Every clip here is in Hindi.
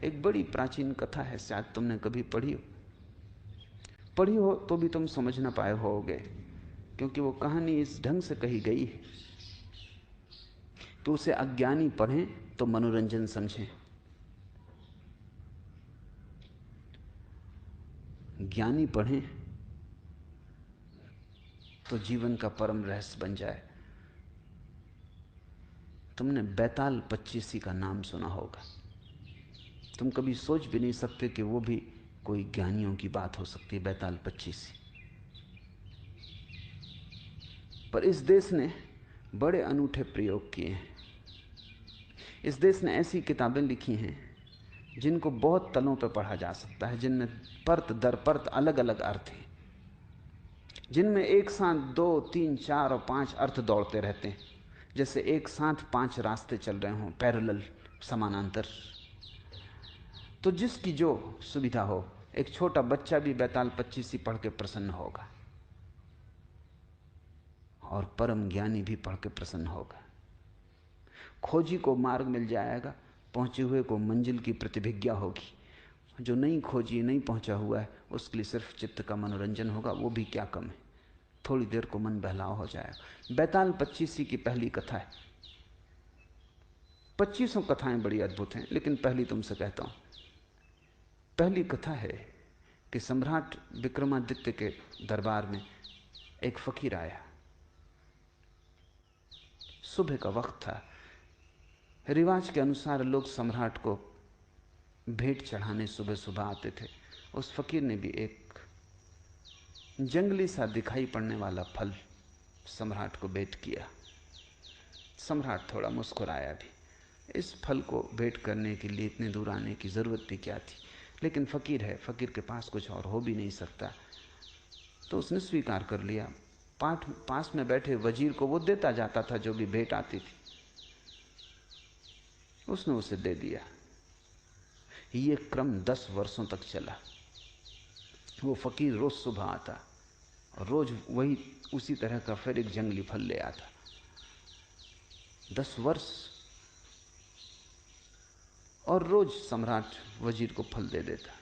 एक बड़ी प्राचीन कथा है, शायद तुमने कभी पढ़ी हो तो भी तुम समझ ना पाए होगे, क्योंकि वो कहानी इस ढंग से कही गई है कि उसे अज्ञानी पढ़ें तो मनोरंजन समझें, ज्ञानी पढ़ें तो जीवन का परम रहस्य बन जाए। तुमने बैताल पच्चीसी का नाम सुना होगा। तुम कभी सोच भी नहीं सकते कि वो भी कोई ज्ञानियों की बात हो सकती है, बैताल पच्चीसी। पर इस देश ने बड़े अनूठे प्रयोग किए हैं। इस देश ने ऐसी किताबें लिखी हैं जिनको बहुत तलों पर पढ़ा जा सकता है, जिनमें परत दर परत अलग अलग अर्थ हैं, जिनमें एक साथ 2, 3, 4 और 5 अर्थ दौड़ते रहते हैं, जैसे एक साथ 5 रास्ते चल रहे हों, पैरेलल, समानांतर। तो जिसकी जो सुविधा हो, एक छोटा बच्चा भी बैताल पच्चीसी पढ़ के प्रसन्न होगा और परम ज्ञानी भी पढ़ के प्रसन्न होगा। खोजी को मार्ग मिल जाएगा, पहुंचे हुए को मंजिल की प्रतिभिज्ञा होगी। जो नहीं खोजी, नहीं पहुंचा हुआ है, उसके लिए सिर्फ चित्त का मनोरंजन होगा, वो भी क्या कम है, थोड़ी देर को मन बहलाव हो जाएगा। बैताल पच्चीसी की पहली कथा है। 25 कथाएं बड़ी अद्भुत हैं, लेकिन पहली तुमसे कहता हूं। पहली कथा है कि सम्राट विक्रमादित्य के दरबार में एक फकीर आया। सुबह का वक्त था। रिवाज के अनुसार लोग सम्राट को भेंट चढ़ाने सुबह सुबह आते थे। उस फकीर ने भी एक जंगली सा दिखाई पड़ने वाला फल सम्राट को भेंट किया। सम्राट थोड़ा मुस्कुराया भी। इस फल को भेंट करने के लिए इतने दूर आने की जरूरत भी क्या थी, लेकिन फकीर है, फकीर के पास कुछ और हो भी नहीं सकता, तो उसने स्वीकार कर लिया। पास में बैठे वजीर को वो देता जाता था जो भी भेंट आती थी, उसने उसे दे दिया। ये क्रम 10 वर्षों तक चला। वो फकीर रोज सुबह आता और रोज वही उसी तरह का फिर एक जंगली फल ले आता। 10 वर्ष, और रोज सम्राट वजीर को फल दे देता।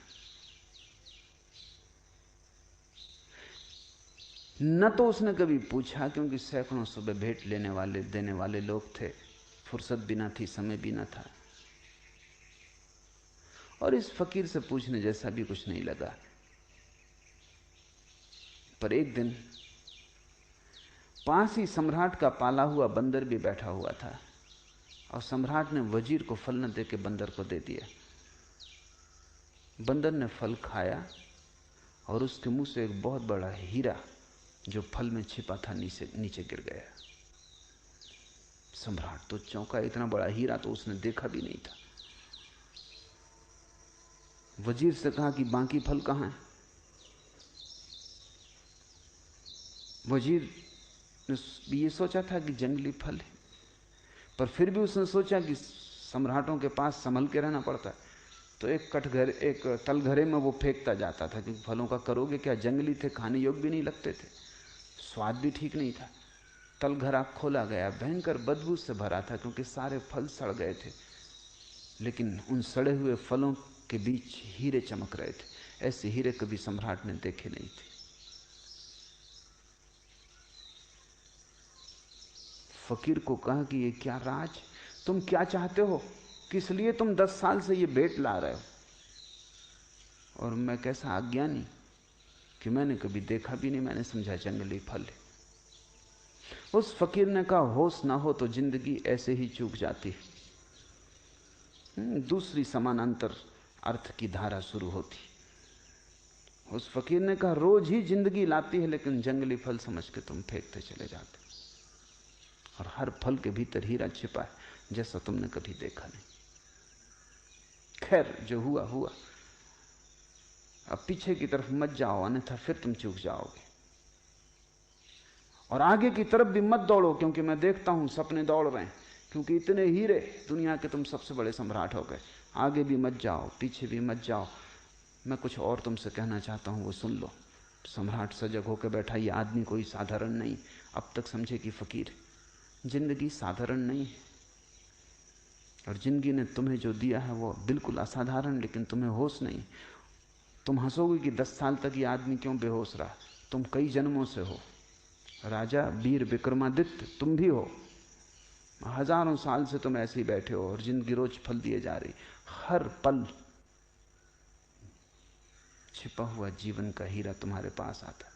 न तो उसने कभी पूछा, क्योंकि सैकड़ों सुबह भेंट लेने वाले देने वाले लोग थे, फुर्सत भी ना थी, समय भी ना था, और इस फकीर से पूछने जैसा भी कुछ नहीं लगा। पर एक दिन पास ही सम्राट का पाला हुआ बंदर भी बैठा हुआ था, और सम्राट ने वजीर को फल न दे के बंदर को दे दिया। बंदर ने फल खाया और उसके मुंह से एक बहुत बड़ा हीरा जो फल में छिपा था नीचे नीचे गिर गया। सम्राट तो चौंका, इतना बड़ा हीरा तो उसने देखा भी नहीं था। वजीर से कहा कि बाकी फल कहां है। वजीर ने ये सोचा था कि जंगली फल है, पर फिर भी उसने सोचा कि सम्राटों के पास संभल के रहना पड़ता है, तो एक तलघरे में वो फेंकता जाता था, क्योंकि फलों का करोगे क्या, जंगली थे, खाने योग्य भी नहीं लगते थे, स्वाद भी ठीक नहीं था। तलघरा खोला गया, भयंकर बदबू से भरा था, क्योंकि सारे फल सड़ गए थे, लेकिन उन सड़े हुए फलों के बीच हीरे चमक रहे थे। ऐसे हीरे कभी सम्राट ने देखे नहीं थे। फकीर को कहा कि ये क्या राज, तुम क्या चाहते हो, किस लिए तुम 10 साल से ये भेंट ला रहे हो, और मैं कैसा अज्ञानी कि मैंने कभी देखा भी नहीं, मैंने समझा जंगली फल है। उस फकीर ने कहा, होश ना हो तो जिंदगी ऐसे ही चूक जाती है। दूसरी समानांतर अर्थ की धारा शुरू होती। उस फकीर ने कहा, रोज ही जिंदगी लाती है, लेकिन जंगली फल समझ के तुम फेंकते चले जाते, और हर फल के भीतर हीरा छिपा है, जैसा तुमने कभी देखा नहीं। खैर, जो हुआ हुआ, अब पीछे की तरफ मत जाओ, अन्यथा फिर तुम चूक जाओगे, और आगे की तरफ भी मत दौड़ो, क्योंकि मैं देखता हूं सपने दौड़ रहे हैं, क्योंकि इतने हीरे, दुनिया के तुम सबसे बड़े सम्राट हो गए। आगे भी मत जाओ, पीछे भी मत जाओ, मैं कुछ और तुमसे कहना चाहता हूं, वो सुन लो। सम्राट सजग होकर बैठा। ये आदमी कोई साधारण नहीं, अब तक समझे कि फकीर। जिंदगी साधारण नहीं है, और जिंदगी ने तुम्हें जो दिया है वो बिल्कुल असाधारण, लेकिन तुम्हें होश नहीं। तुम हंसोगे कि 10 साल तक ये आदमी क्यों बेहोश रहा। तुम कई जन्मों से हो। राजा वीर विक्रमादित्य तुम भी हो। हजारों साल से तुम ऐसे ही बैठे हो और जिंदगी रोज फल दिए जा रही। हर पल छिपा हुआ जीवन का हीरा तुम्हारे पास आता।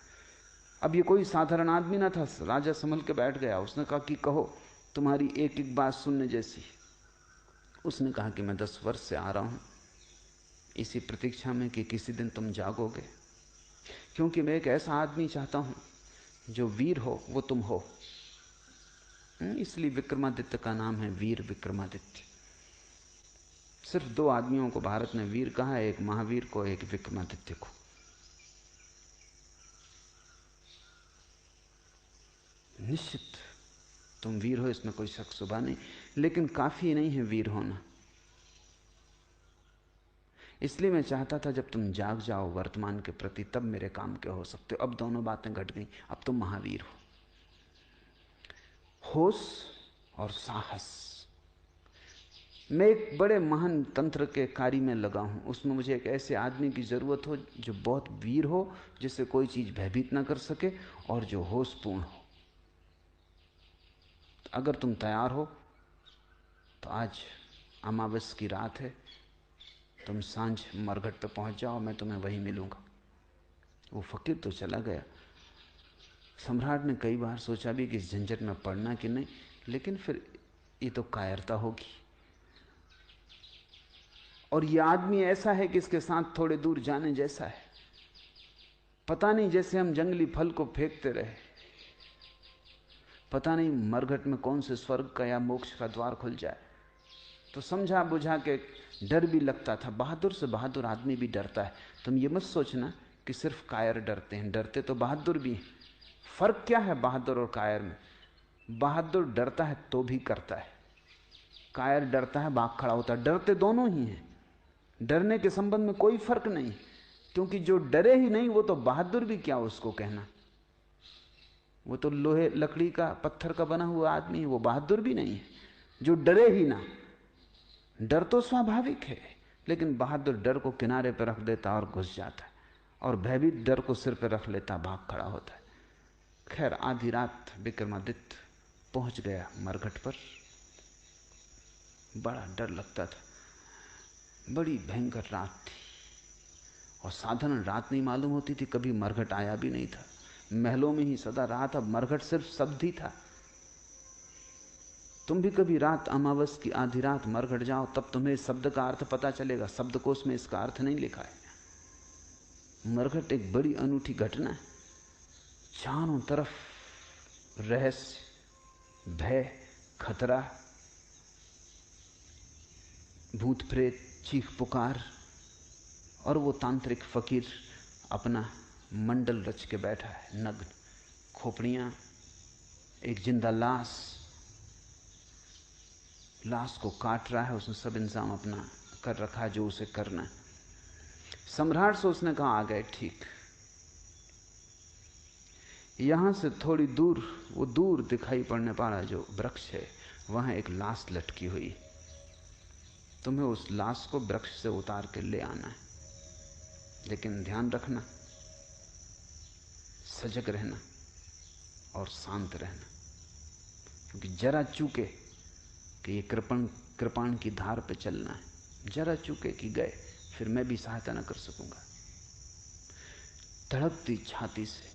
अब ये कोई साधारण आदमी ना था, राजा संभल के बैठ गया। उसने कहा कि कहो, तुम्हारी एक एक बात सुनने जैसी। उसने कहा कि मैं 10 वर्ष से आ रहा हूं इसी प्रतीक्षा में कि किसी दिन तुम जागोगे, क्योंकि मैं एक ऐसा आदमी चाहता हूं जो वीर हो, वो तुम हो। इसलिए विक्रमादित्य का नाम है वीर विक्रमादित्य। सिर्फ 2 आदमियों को भारत ने वीर कहा है, एक महावीर को, एक विक्रमादित्य को। निश्चित तुम वीर हो, इसमें कोई शक शुबा नहीं, लेकिन काफी नहीं है वीर होना। इसलिए मैं चाहता था जब तुम जाग जाओ वर्तमान के प्रति, तब मेरे काम के हो सकते हो। अब दोनों बातें घट गई, अब तुम महावीर हो। होश और साहस। मैं एक बड़े महान तंत्र के कार्य में लगा हूं। उसमें मुझे एक ऐसे आदमी की जरूरत हो जो बहुत वीर हो, जिससे कोई चीज भयभीत ना कर सके, और जो होशपूर्ण हो। अगर तुम तैयार हो तो आज अमावस की रात है, तुम सांझ मरघट पे पहुंच जाओ, मैं तुम्हें वहीं मिलूंगा। वो फकीर तो चला गया। सम्राट ने कई बार सोचा भी कि इस झंझट में पड़ना कि नहीं, लेकिन फिर ये तो कायरता होगी। और ये आदमी ऐसा है कि इसके साथ थोड़े दूर जाने जैसा है। पता नहीं, जैसे हम जंगली फल को फेंकते रहे, पता नहीं मरघट में कौन से स्वर्ग का या मोक्ष का द्वार खुल जाए। तो समझा बुझा के डर भी लगता था। बहादुर से बहादुर आदमी भी डरता है। तुम ये मत सोचना कि सिर्फ कायर डरते हैं, डरते तो बहादुर भी हैं। फर्क क्या है बहादुर और कायर में? बहादुर डरता है तो भी करता है, कायर डरता है भाग खड़ा होता है। डरते दोनों ही हैं, डरने के संबंध में कोई फर्क नहीं, क्योंकि जो डरे ही नहीं वो तो बहादुर भी क्या उसको कहना। वो तो लोहे लकड़ी का पत्थर का बना हुआ आदमी है, वो बहादुर भी नहीं है जो डरे ही ना। डर तो स्वाभाविक है, लेकिन बहादुर डर को किनारे पर रख देता और घुस जाता है, और भयभीत डर को सिर पर रख लेता, भाग खड़ा होता है। खैर आधी रात विक्रमादित्य पहुंच गया मरघट पर। बड़ा डर लगता था, बड़ी भयंकर रात थी, और साधारण रात नहीं मालूम होती थी। कभी मरघट आया भी नहीं था, महलों में ही सदा रहा था। मरघट सिर्फ शब्द ही था। तुम भी कभी रात अमावस की आधी रात मरघट जाओ, तब तुम्हें इस शब्द का अर्थ पता चलेगा। शब्दकोश में इसका अर्थ नहीं लिखा है। मरघट एक बड़ी अनूठी घटना है। चारों तरफ रहस्य, भय, खतरा, भूत प्रेत, चीख पुकार, और वो तांत्रिक फकीर अपना मंडल रच के बैठा है, नग्न, खोपड़ियां, एक जिंदा लाश को काट रहा है। उसने सब इंतजाम अपना कर रखा है जो उसे करना है। सम्राट से उसने कहा आ गए ठीक। यहां से थोड़ी दूर, वो दूर दिखाई पड़ने वाला जो वृक्ष है, वहां एक लाश लटकी हुई। तुम्हें उस लाश को वृक्ष से उतार के ले आना है, लेकिन ध्यान रखना, सजग रहना और शांत रहना, क्योंकि जरा चूके कि ये कृपाण की धार पे चलना है, जरा चूके कि गए, फिर मैं भी सहायता न कर सकूंगा। धड़कती छाती से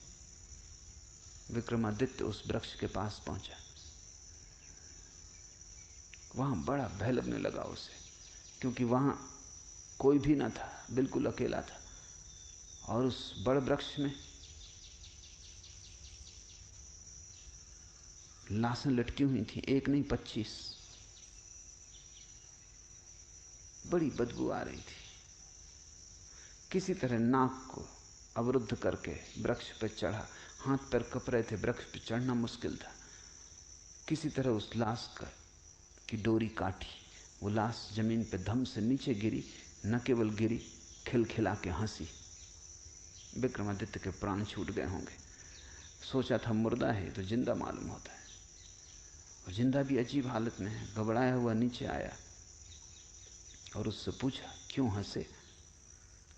विक्रमादित्य उस वृक्ष के पास पहुंचा। वहां बड़ा भय लगने लगा उसे, क्योंकि वहां कोई भी ना था, बिल्कुल अकेला था। और उस बड़ वृक्ष में लाशें लटकी हुई थी, एक नहीं 25। बड़ी बदबू आ रही थी। किसी तरह नाक को अवरुद्ध करके वृक्ष पर चढ़ा। हाथ पैर कप रहे थे, वृक्ष पर चढ़ना मुश्किल था। किसी तरह उस लाश की डोरी काटी। वो लाश जमीन पे धम से नीचे गिरी। न केवल गिरी, खिलखिला के हंसी। विक्रमादित्य के प्राण छूट गए होंगे। सोचा था मुर्दा है तो जिंदा मालूम होता है, और जिंदा भी अजीब हालत में है। घबराया हुआ नीचे आया, और उससे पूछा, क्यों हंसे,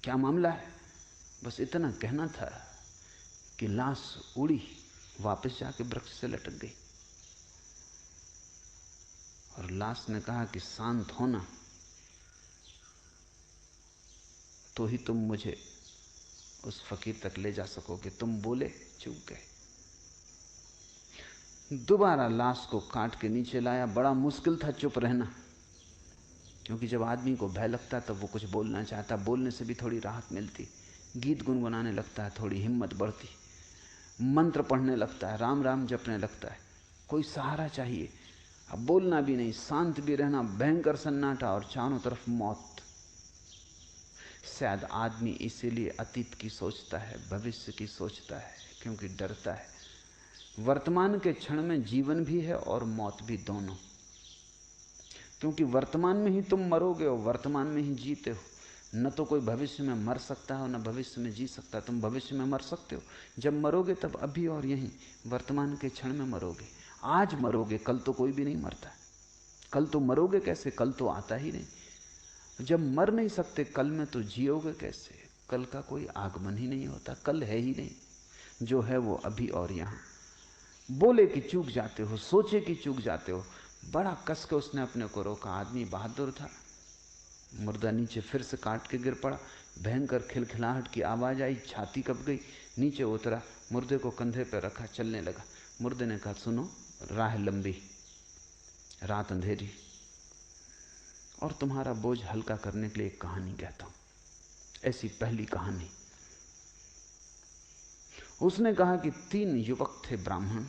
क्या मामला है? बस इतना कहना था कि लाश उड़ी, वापस जाके वृक्ष से लटक गई। और लाश ने कहा कि शांत होना तो ही तुम मुझे उस फकीर तक ले जा सकोगे, तुम बोले, चूक गए। दोबारा लाश को काट के नीचे लाया। बड़ा मुश्किल था चुप रहना, क्योंकि जब आदमी को भय लगता तब वो कुछ बोलना चाहता, बोलने से भी थोड़ी राहत मिलती। गीत गुनगुनाने लगता है, थोड़ी हिम्मत बढ़ती, मंत्र पढ़ने लगता है, राम राम जपने लगता है, कोई सहारा चाहिए। अब बोलना भी नहीं, शांत भी रहना, भयंकर सन्नाटा और चारों तरफ मौत। शायद आदमी इसीलिए अतीत की सोचता है, भविष्य की सोचता है, क्योंकि डरता है। वर्तमान के क्षण में जीवन भी है और मौत भी, दोनों। क्योंकि वर्तमान में ही तुम मरोगे और वर्तमान में ही जीते हो। न तो कोई भविष्य में मर सकता है, न भविष्य में जी सकता है। तुम भविष्य में मर सकते हो, जब मरोगे तब अभी और यहीं वर्तमान के क्षण में मरोगे। आज मरोगे, कल तो कोई भी नहीं मरता। कल तो मरोगे कैसे, कल तो आता ही नहीं। जब मर नहीं सकते कल में, तो जियोगे कैसे? कल का कोई आगमन ही नहीं होता, कल है ही नहीं। जो है वो अभी और यहाँ। बोले कि चूक जाते हो, सोचे कि चूक जाते हो। बड़ा कस के उसने अपने को रोका। आदमी बहादुर था। मुर्दा नीचे फिर से काट के गिर पड़ा। भयंकर खिलखिलाहट की आवाज आई, छाती कँप गई। नीचे उतरा, मुर्दे को कंधे पर रखा, चलने लगा। मुर्दे ने कहा, सुनो, राह लंबी, रात अंधेरी, और तुम्हारा बोझ हल्का करने के लिए एक कहानी कहता हूं। ऐसी पहली कहानी। उसने कहा कि 3 युवक थे, ब्राह्मण।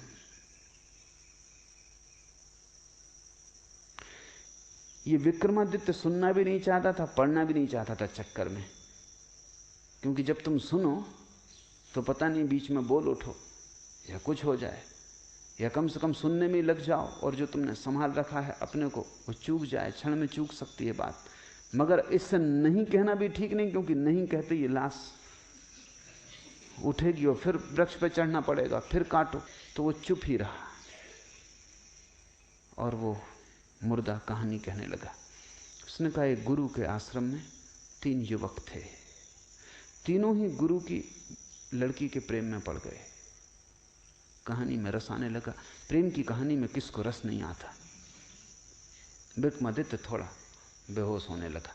ये विक्रमादित्य सुनना भी नहीं चाहता था, पढ़ना भी नहीं चाहता था चक्कर में, क्योंकि जब तुम सुनो तो पता नहीं बीच में बोल उठो या कुछ हो जाए, या कम से कम सुनने में लग जाओ और जो तुमने संभाल रखा है अपने को वो चूक जाए। क्षण में चूक सकती है बात। मगर इससे नहीं कहना भी ठीक नहीं, क्योंकि नहीं कहते ये लाश उठेगी और फिर वृक्ष पर चढ़ना पड़ेगा, फिर काटो। तो वो चुप ही रहा और वो मुर्दा कहानी कहने लगा। उसने कहा, एक गुरु के आश्रम में 3 युवक थे। तीनों ही गुरु की लड़की के प्रेम में पड़ गए। कहानी में रस आने लगा। प्रेम की कहानी में किसको रस नहीं आता? विक्रमादित्य थोड़ा बेहोश होने लगा,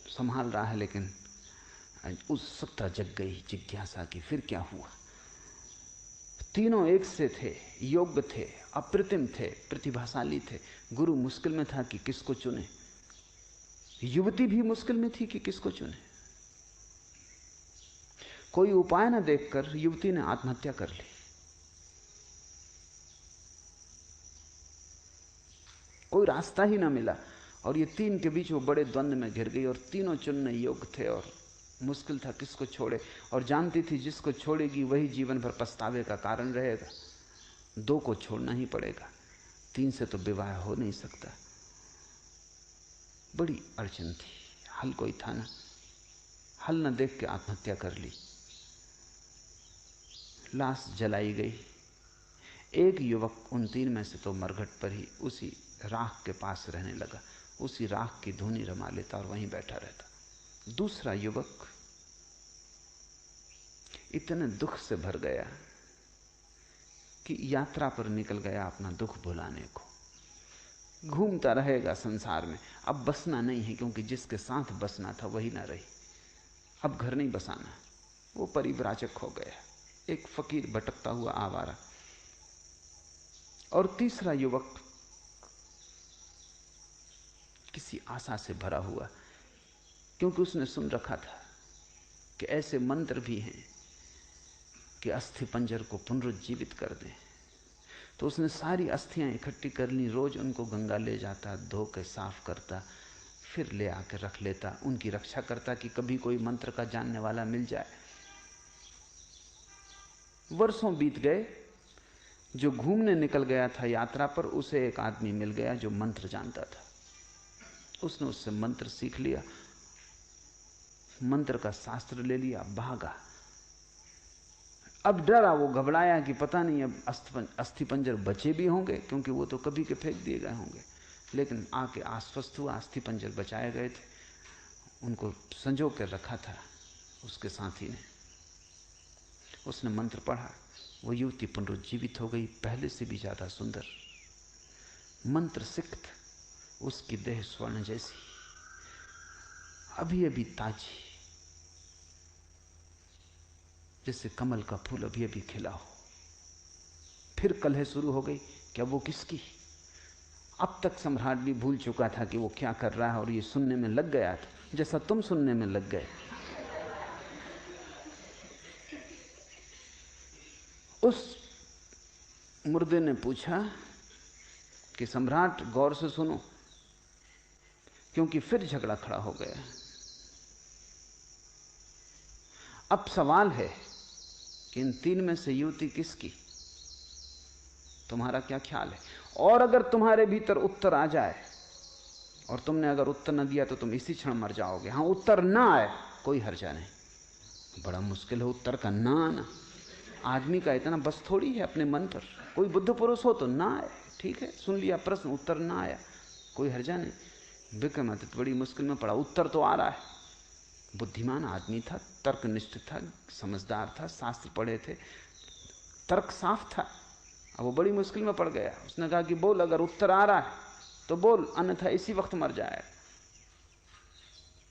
संभाल रहा है, लेकिन उत्सुकता जग गई, जिज्ञासा की, फिर क्या हुआ? तीनों एक से थे, योग्य थे, अप्रतिम थे, प्रतिभाशाली थे। गुरु मुश्किल में था कि किसको चुने। युवती भी मुश्किल में थी कि किसको चुने। कोई उपाय न देखकर युवती ने आत्महत्या कर ली। कोई रास्ता ही ना मिला और ये 3 के बीच वो बड़े द्वंद्व में घिर गई। और तीनों चुनने योग्य थे और मुश्किल था किसको छोड़े। और जानती थी जिसको छोड़ेगी वही जीवन भर पछतावे का कारण रहेगा। 2 को छोड़ना ही पड़ेगा, 3 से तो विवाह हो नहीं सकता। बड़ी अड़चन थी, हल कोई था ना। हल न देख के आत्महत्या कर ली। लाश जलाई गई। एक युवक उन 3 में से तो मरघट पर ही उसी राख के पास रहने लगा, उसी राख की धुनी रमा लेता और वहीं बैठा रहता। दूसरा युवक इतने दुख से भर गया कि यात्रा पर निकल गया अपना दुख भुलाने को। घूमता रहेगा संसार में, अब बसना नहीं है, क्योंकि जिसके साथ बसना था वही ना रही। अब घर नहीं बसाना, वो परिव्राजक हो गया, एक फकीर भटकता हुआ आवारा। और तीसरा युवक किसी आशा से भरा हुआ, क्योंकि उसने सुन रखा था कि ऐसे मंत्र भी हैं कि अस्थि पंजर को पुनरुज्जीवित कर दें। तो उसने सारी अस्थियां इकट्ठी कर ली, रोज उनको गंगा ले जाता, धो के साफ करता, फिर ले आकर रख लेता, उनकी रक्षा करता कि कभी कोई मंत्र का जानने वाला मिल जाए। वर्षों बीत गए। जो घूमने निकल गया था यात्रा पर, उसे एक आदमी मिल गया जो मंत्र जानता था। उसने उससे मंत्र सीख लिया, मंत्र का शास्त्र ले लिया, भागा। अब डरा, वो घबराया कि पता नहीं अब अस्थि पंजर बचे भी होंगे, क्योंकि वो तो कभी के फेंक दिए गए होंगे। लेकिन आके आश्वस्त हुआ, अस्थि पंजर बचाए गए थे, उनको संजो कर रखा था उसके साथी ने। उसने मंत्र पढ़ा, वो युवती पुनरुज्जीवित हो गई, पहले से भी ज्यादा सुंदर, मंत्र सिक्त, उसकी देह स्वर्ण जैसी, अभी अभी ताजी, जैसे कमल का फूल अभी अभी खिला हो। फिर कलह शुरू हो गई, क्या वो किसकी? अब तक सम्राट भी भूल चुका था कि वो क्या कर रहा है, और ये सुनने में लग गया था, जैसा तुम सुनने में लग गए। उस मुर्दे ने पूछा कि सम्राट गौर से सुनो, क्योंकि फिर झगड़ा खड़ा हो गया। अब सवाल है कि इन तीन में से युवती किसकी? तुम्हारा क्या ख्याल है? और अगर तुम्हारे भीतर उत्तर आ जाए, और तुमने अगर उत्तर न दिया तो तुम इसी क्षण मर जाओगे। हाँ, उत्तर ना आए कोई हर्जा नहीं। बड़ा मुश्किल है उत्तर का ना आना। आदमी का इतना बस थोड़ी है अपने मन पर। कोई बुद्ध पुरुष हो तो ना आए, ठीक है, सुन लिया प्रश्न, उत्तर ना आया, कोई हर्जा नहीं। विक्रमादित्य बड़ी मुश्किल में पड़ा। उत्तर तो आ रहा है, बुद्धिमान आदमी था, तर्कनिष्ठ था, समझदार था, शास्त्र पढ़े थे, तर्क साफ था। अब वो बड़ी मुश्किल में पड़ गया। उसने कहा कि बोल, अगर उत्तर आ रहा है तो बोल, अन्यथा इसी वक्त मर जाए।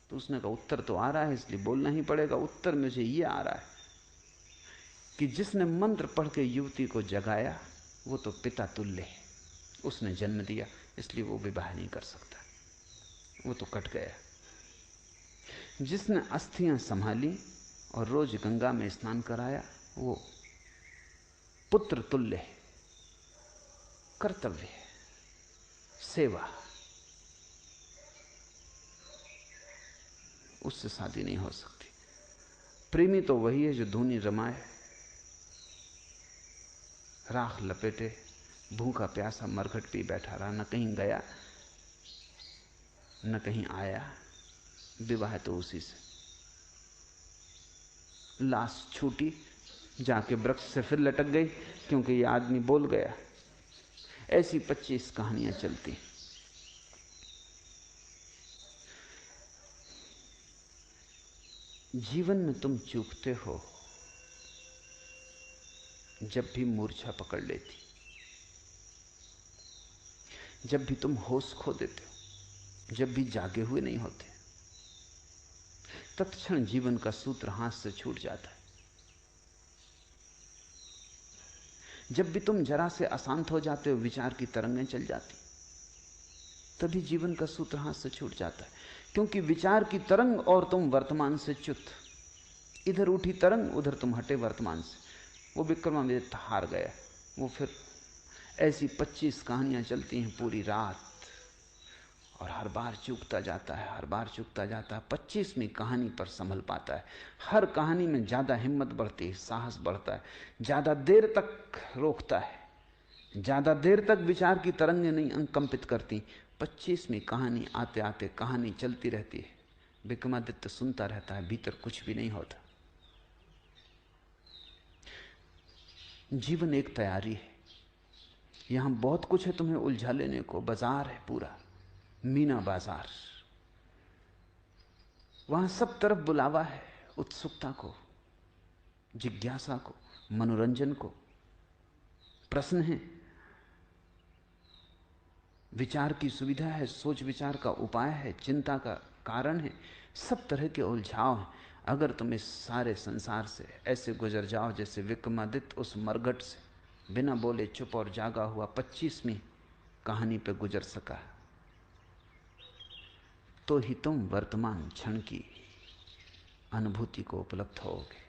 तो उसने कहा उत्तर तो आ रहा है, इसलिए बोलना ही पड़ेगा। उत्तर मुझे ये आ रहा है कि जिसने मंत्र पढ़ के युवती को जगाया वो तो पिता तुल्य है, उसने जन्म दिया, इसलिए वो विवाह नहीं कर सकता, वो तो कट गया। जिसने अस्थियां संभाली और रोज गंगा में स्नान कराया वो पुत्र तुल्य है, कर्तव्य है, सेवा, उससे शादी नहीं हो सकती। प्रेमी तो वही है जो धूनी रमाए, राख लपेटे, भूखा प्यासा मरघट पी बैठा रहा, न कहीं गया न कहीं आया। विवाह तो उसी से। लाश छूटी, जाके वृक्ष से फिर लटक गई, क्योंकि ये आदमी बोल गया। ऐसी 25 कहानियां चलती। जीवन में तुम चूकते हो जब भी मूर्छा पकड़ लेती, जब भी तुम होश खो देते हो, जब भी जागे हुए नहीं होते, तत्क्षण जीवन का सूत्र हाथ से छूट जाता है। जब भी तुम जरा से अशांत हो जाते हो, विचार की तरंगें चल जाती, तभी जीवन का सूत्र हाथ से छूट जाता है। क्योंकि विचार की तरंग और तुम वर्तमान से च्युत, इधर उठी तरंग, उधर तुम हटे वर्तमान से। वो विक्रमादित्य हार गया। वो फिर ऐसी 25 कहानियां चलती हैं पूरी रात, और हर बार चूकता जाता है, हर बार चूकता जाता है। 25वीं कहानी पर संभल पाता है। हर कहानी में ज्यादा हिम्मत बढ़ती है, साहस बढ़ता है, ज्यादा देर तक रोकता है, ज्यादा देर तक विचार की तरंगें नहीं कंपित करती। 25वीं कहानी आते आते कहानी चलती रहती है। विक्रमादित्य सुनता रहता है, भीतर कुछ भी नहीं होता। जीवन एक तैयारी है, यहां बहुत कुछ है तुम्हें उलझा लेने को। बाजार है पूरा, मीना बाजार, वहां सब तरफ बुलावा है, उत्सुकता को, जिज्ञासा को, मनोरंजन को। प्रश्न है, विचार की सुविधा है, सोच विचार का उपाय है, चिंता का कारण है, सब तरह के उलझाव हैं। अगर तुम इस सारे संसार से ऐसे गुजर जाओ जैसे विक्रमादित्य उस मरघट से बिना बोले चुप और जागा हुआ 25वीं कहानी पे गुजर सका, तो ही तुम वर्तमान क्षण की अनुभूति को उपलब्ध होगे।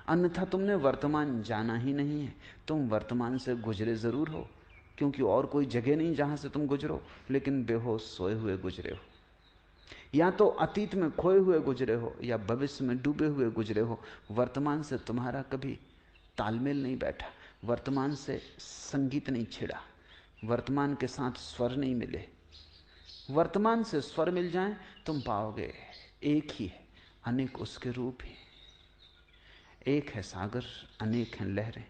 अन्यथा तुमने वर्तमान जाना ही नहीं है। तुम वर्तमान से गुजरे जरूर हो, क्योंकि और कोई जगह नहीं जहां से तुम गुजरो, लेकिन बेहोश सोए हुए गुजरे हो। या तो अतीत में खोए हुए गुजरे हो, या भविष्य में डूबे हुए गुजरे हो। वर्तमान से तुम्हारा कभी तालमेल नहीं बैठा, वर्तमान से संगीत नहीं छिड़ा, वर्तमान के साथ स्वर नहीं मिले। वर्तमान से स्वर मिल जाएं, तुम पाओगे एक ही है, अनेक उसके रूप हैं। एक है सागर, अनेक हैं लहरें।